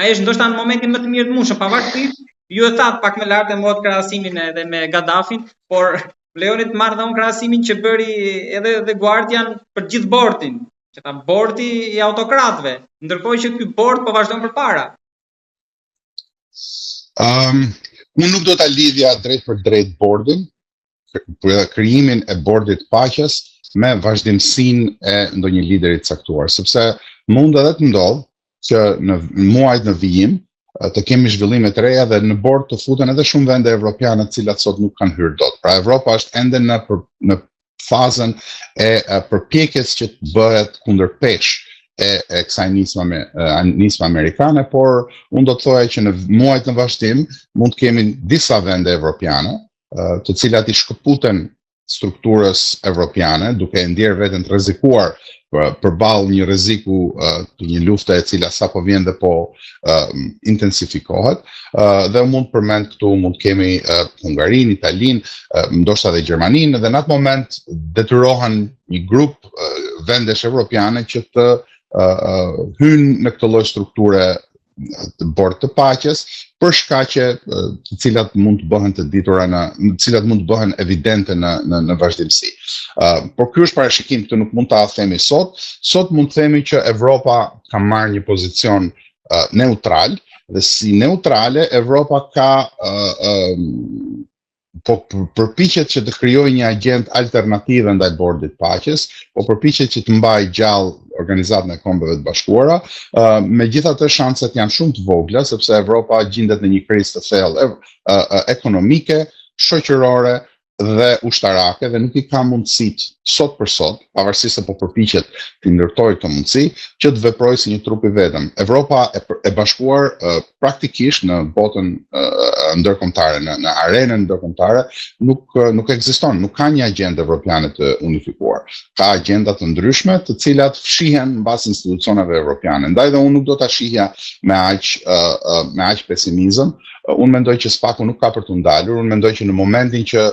Ai është ndoshta në momentin më të mirë të mundshëm, pavarësisht ju e thatë pak më lart e mod krahasimin edhe me Gaddafin, por lejoni të marrë dhe unë krahasimin që bëri edhe Guardian për gjithë bortin, që ta borti i autokratëve, ndërkohë që ky bord po vazhdon përpara. Unë nuk do ta lidhja drejt për drejt bordin, për krijimin e bordit paqes me vazhdimsinë e ndonjë lideri të caktuar, sepse mund edhe të ndodhë që në muajt në vijim të kemi zhvillime të reja dhe në bord të futen edhe shumë vende evropiane të cilat sot nuk kanë hyrë dot. Pra Evropa është ende në fazën e përpjekjes që të bëhet kundërpesh e kësaj nisme amerikane, por unë do të thoja që në muajt në vazhdim mund të kemi disa vende evropiane të cilat i shkëputen strukturës evropiane, duke ndjerë veten të rrezikuar përballë një rreziku të një lufte e cila sapo vjen dhe po intensifikohet, dhe mund të përmend këtu mund kemi Hungarinë, Italinë, ndoshta edhe Gjermaninë, dhe në atë moment detyrohen një grup vendesh evropiane që të hynë në këtë lloj strukture të bord të paqes, për shkaqe të cilat mund të bëhen të ditura të cilat mund të bëhen evidente në vazhdimsi. Por ky është parashikim, këtë nuk mund ta themi sot. Sot mund të themi që Evropa ka marrë një pozicion neutral, dhe si neutrale Evropa ka po përpiqet që të krijojë një agjent alternative ndaj bordit paqes, po përpiqet që të mbajë gjallë Organizatën e Kombeve të Bashkuara, megjithatë shanset janë shumë të vogla sepse Evropa gjendet në një krizë të thellë ekonomike, shoqërore dhe ushtarake, dhe nuk i ka mundësitë sot për sot, pavarësisht se po përpiqet të ndërtojë këtë mundësi, që të veprojë si një trup i vetëm. Evropa e bashkuar praktikisht në botën ndërkombëtare, në arenën ndërkombëtare, nuk ekziston, nuk ka një agjendë evropiane të unifikuar. Ka agjenda të ndryshme, të cilat fshihen mbas institucioneve evropiane. Ndaj dhe unë nuk do ta shihja me aq pesimizëm. Unë mendoj që spaku nuk ka për të ndalur. Unë mendoj që në momentin që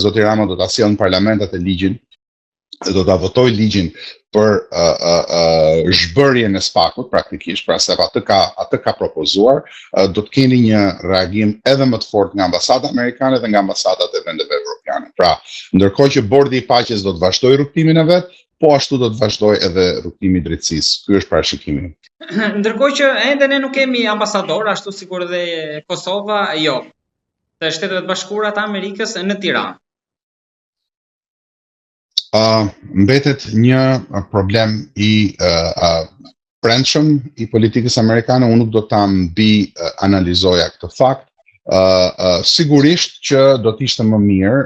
zoti Rama do ta sjellë në parlamentet e ligjin, do ta votoj ligjin për zhbërjen e spakut praktikisht, pra se atë ka propozuar, do të keni një reagim edhe më të fortë nga ambasada amerikane dhe nga ambasadat e vendeve evropiane. Pra, ndërkohë që bordi i paqes do të vazhdojë rrugtimin e vet, po ashtu do të vazhdojë edhe rrugtimi i drejtësisë. Ky është parashikimi. Ndërkohë që ende ne nuk kemi ambasador, ashtu sikur edhe Kosova, jo, të Shteteve të Bashkuara të Amerikës në Tiranë. Mbetet një problem i brendshëm i politikës amerikane. Unë nuk do ta mbi analizoja këtë fakt. Sigurisht që do të ishte më mirë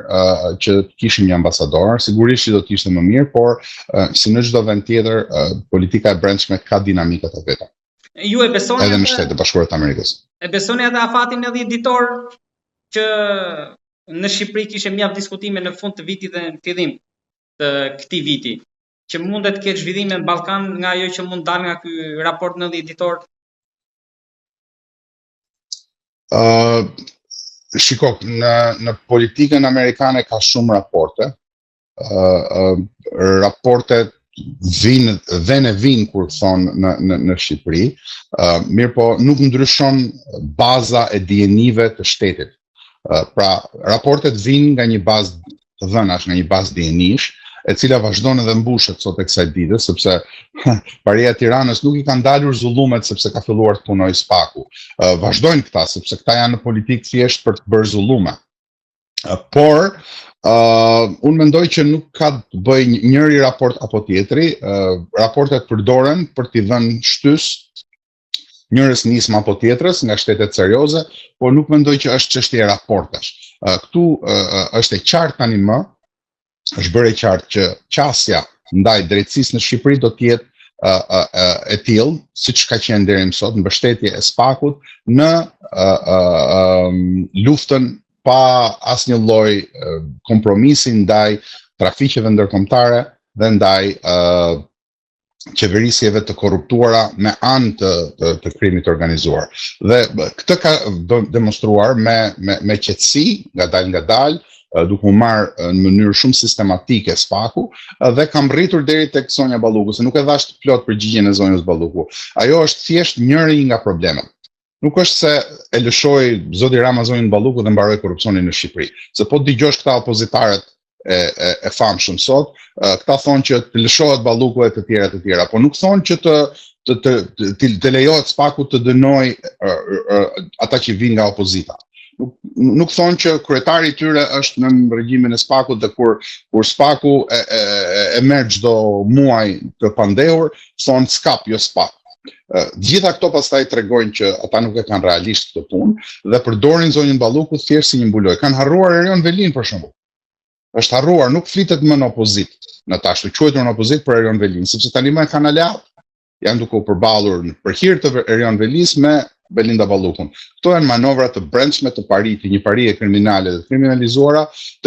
që të kishim një ambasador, sigurisht që do të ishte më mirë, por si në çdo vend tjetër, politika e brendshme ka dinamikat e veta. Ju e besoni edhe në Shtetet e Bashkuara të Amerikës? E besoni atë afatin edhe ditor që në Shqipëri kishte mjaft diskutime në fund të vitit dhe në fillim të këtij viti, që mundet të ketë zhvillime në Ballkan nga ajo që mund dalë nga ky raport 90 ditor? Shiko, në politikën amerikane ka shumë raporte. Raportet vinë kur thonë në Shqipëri, mirë po nuk ndryshon baza e dijenive të shtetit. Pra, raportet vinë nga një bazë të dhënash, nga një bazë dijenish, e cila vazhdon edhe mbushet sot e kësaj dite, sepse Paria e Tiranës nuk i kanë dalur zullumet sepse ka filluar të punojë spaku. Vazhdojnë këta, sepse këta janë në politikë thjesht për të bërë zullume. Por, unë mendoj që nuk ka të bëjë njëri raport apo tjetri. Raportet përdoren për t'i dhënë shtys njërës nismë apo tjetrës nga shtetet serioze, por nuk mendoj që është çështje e raportesh. Këtu është e qartë tani më, është bërë e qartë që qasja ndaj drejtësisë në Shqipëri do të jetë e tillë, siç ka qenë deri më sot, mbështetje e spakut në luftën pa asnjë lloj kompromisi ndaj trafiqeve ndërkombëtare dhe ndaj qeverisjeve të korruptuara me anë të krimit organizuar. Dhe këtë ka demonstruar me qetësi, ngadalë, duke u marrë në mënyrë shumë sistematike SPAK-u dhe kam rritur deri tek Sonja Balluku, se nuk e dhash të plot përgjigjen e Zonjës Balluku. Ajo është thjesht njëri nga problemet. Nuk është se e lëshoi zoti Rama Zonjën Balluku dhe mbaroi korrupsionin në Shqipëri. Se po dëgjosh këta opozitarët e famshëm sot, këta thonë që të lëshohet Balluku e të tjera, por nuk thonë që të lejohet SPAK-u të dënoj ata që vinë nga opozita. Nuk thonë që kryetari i tyre është në regjimin e SPAK-ut dhe kur SPAK-u e merr çdo muaj të pandehur, thonë skap jo SPAK. Gjitha këto pastaj tregojnë që ata nuk e kanë realisht këtë punë dhe përdorin Zonjën Balluku thjesht si një mbuloj. Kanë harruar Erion Velin për shembull. Është harruar, nuk flitet më në opozit, në tash të quajtur në opozit për Erion Velin, sepse tani më kanë aleat. Janë duke u përballur për hir të Erion Velis me Belinda Ballukun. Këto janë manovra të brendshme të parit, një parie kriminale dhe të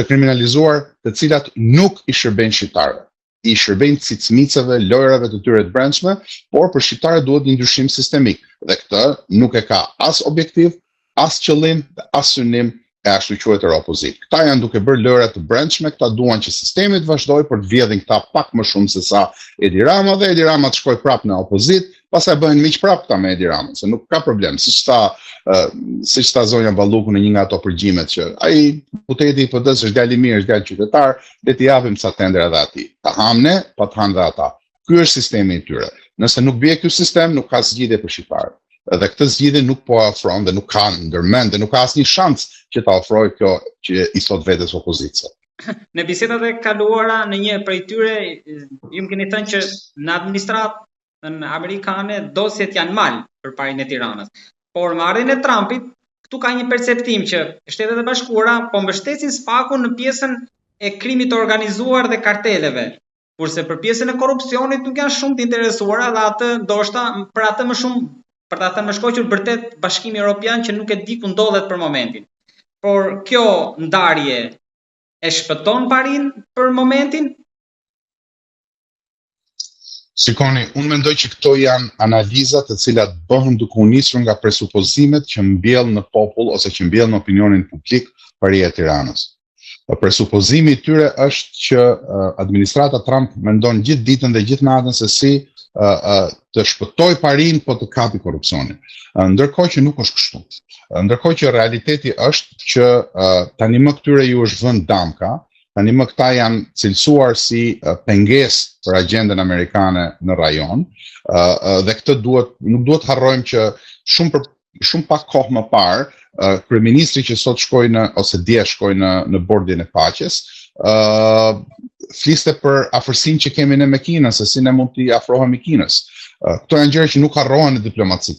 kriminalizuar, të cilat nuk i shërbejnë shqiptarëve. I shërbejnë cicmiceve, lojrave të tyre të brendshme, por për shqiptarët duhet një ndryshim sistemik. Dhe këtë nuk e ka as objektiv, as qëllim, as synim e ashtu quajtur opozit. Këta janë duke bërë lojra të brendshme, këta duan që sistemi të vazhdojë për të vjedhin këta pak më shumë se sa Edi Rama dhe Edi Rama të shkojë prapë në opozit, pastaj bëhen miq prapë këta me Edi Rama, se nuk ka problem. Siç tha Zonja Balluku në një nga ato përgjimet që ai deputeti i PD-s është djalë i mirë, është djalë qytetar, le t'i japim ca tendera edhe atij. Ta hamë ne, pa të hanë dhe ata. Ky është sistemi i tyre. Nëse nuk bie ky sistem, nuk ka zgjidhje për shqiptarët. Dhe këtë zgjidhje nuk po ofron dhe nuk ka ndërmend dhe nuk ka asnjë shans që ta ofrojë kjo që i thot vetes opozitës. Në bisedat e kaluara në një prej tyre, ju më keni thënë që në administratën amerikane dosjet janë mal përpara në Tiranës. Por me ardhjen e Trumpit, këtu ka një perceptim që Shtetet e Bashkuara po mbështesin SPAK-un në pjesën e krimit të organizuar dhe karteleve. Kurse për pjesën e korrupsionit nuk janë shumë të interesuara dhe atë ndoshta për atë më shumë për ta thënë më shkoqur vërtet Bashkimi Evropian që nuk e di ku ndodhet për momentin. Por kjo ndarje e shpëton parin për momentin? Shikoni, unë mendoj që këto janë analizat të cilat bëhen duke u nisur nga presupozimet që mbjell në popull ose që mbjell në opinionin publik paria e Tiranës. Presupozimi i tyre është që administrata Trump mendon gjithë ditën dhe gjithë natën se si të shpëtoj parin po të kapi korrupsionin. Ndërkohë që nuk është kështu. Ndërkohë që realiteti është që tani më këtyre ju është vënë damka, tani më këta janë cilësuar si pengesë për agjendën amerikane në rajon, dhe këtë nuk duhet harrojmë që shumë pak kohë më parë, kryeministri që sot shkoi dje shkoi në bordin e paqes, fliste për afërsinë që kemi ne me Kinën, se si ne mund t'i afrohemi Kinës. Këto janë gjëra që nuk harrohen në diplomaci.